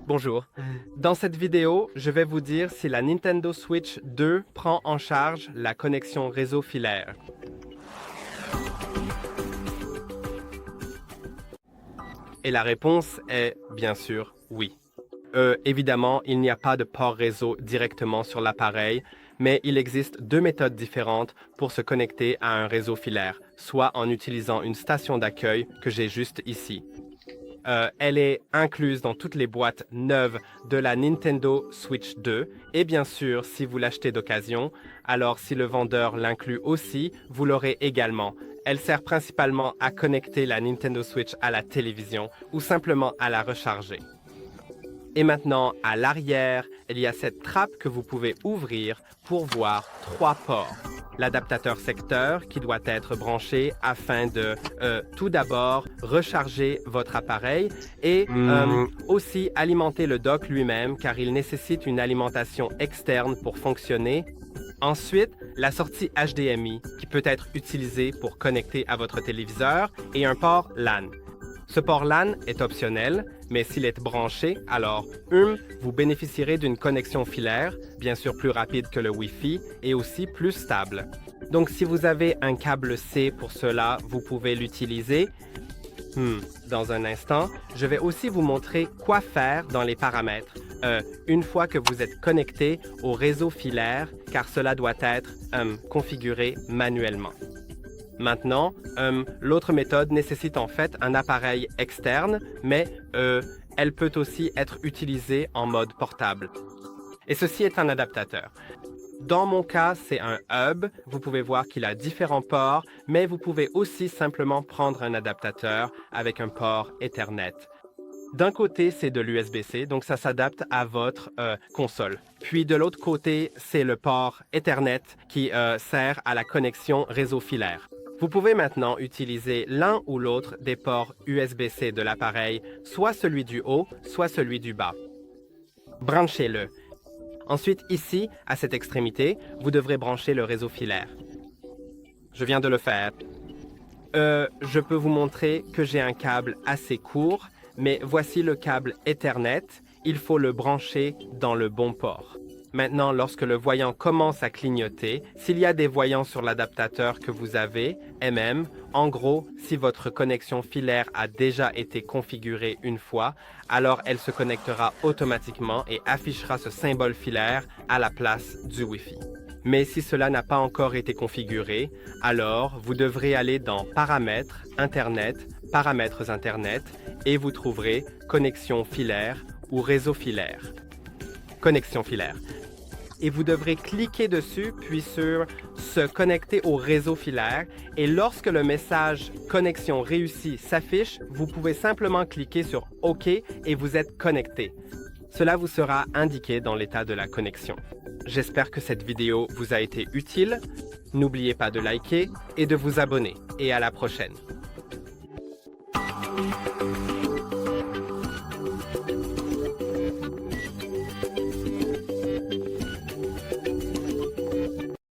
Bonjour. Dans cette vidéo, je vais vous dire si la Nintendo Switch 2 prend en charge la connexion réseau filaire. Et la réponse est bien sûr oui. Évidemment, il n'y a pas de port réseau directement sur l'appareil, mais il existe deux méthodes différentes pour se connecter à un réseau filaire, soit en utilisant une station d'accueil que j'ai juste ici. Elle est incluse dans toutes les boîtes neuves de la Nintendo Switch 2 et bien sûr, si vous l'achetez d'occasion, alors si le vendeur l'inclut aussi, vous l'aurez également. Elle sert principalement à connecter la Nintendo Switch à la télévision ou simplement à la recharger. Et maintenant, à l'arrière, il y a cette trappe que vous pouvez ouvrir pour voir trois ports. L'adaptateur secteur qui doit être branché afin de tout d'abord recharger votre appareil et aussi alimenter le dock lui-même car il nécessite une alimentation externe pour fonctionner. Ensuite, la sortie HDMI qui peut être utilisée pour connecter à votre téléviseur et un port LAN. Ce port LAN est optionnel, mais s'il est branché, alors vous bénéficierez d'une connexion filaire, bien sûr plus rapide que le Wi-Fi et aussi plus stable. Donc si vous avez un câble C pour cela, vous pouvez l'utiliser. Dans un instant, je vais aussi vous montrer quoi faire dans les paramètres une fois que vous êtes connecté au réseau filaire, car cela doit être configuré manuellement. Maintenant, l'autre méthode nécessite en fait un appareil externe, mais elle peut aussi être utilisée en mode portable. Et ceci est un adaptateur. Dans mon cas, c'est un hub. Vous pouvez voir qu'il a différents ports, mais vous pouvez aussi simplement prendre un adaptateur avec un port Ethernet. D'un côté, c'est de l'USB-C, donc ça s'adapte à votre console. Puis de l'autre côté, c'est le port Ethernet qui sert à la connexion réseau filaire. Vous pouvez maintenant utiliser l'un ou l'autre des ports USB-C de l'appareil, soit celui du haut, soit celui du bas. Branchez-le. Ensuite, ici, à cette extrémité, vous devrez brancher le réseau filaire. Je viens de le faire. Je peux vous montrer que j'ai un câble assez court, mais voici le câble Ethernet. Il faut le brancher dans le bon port. Maintenant, lorsque le voyant commence à clignoter, s'il y a des voyants sur l'adaptateur que vous avez, en gros, si votre connexion filaire a déjà été configurée une fois, alors elle se connectera automatiquement et affichera ce symbole filaire à la place du Wi-Fi. Mais si cela n'a pas encore été configuré, alors vous devrez aller dans Paramètres, Internet, Paramètres Internet et vous trouverez Connexion filaire ou Réseau filaire. Connexion filaire. Et vous devrez cliquer dessus, puis sur se connecter au réseau filaire. Et lorsque le message connexion réussie s'affiche, vous pouvez simplement cliquer sur OK et vous êtes connecté. Cela vous sera indiqué dans l'état de la connexion. J'espère que cette vidéo vous a été utile. N'oubliez pas de liker et de vous abonner. Et à la prochaine.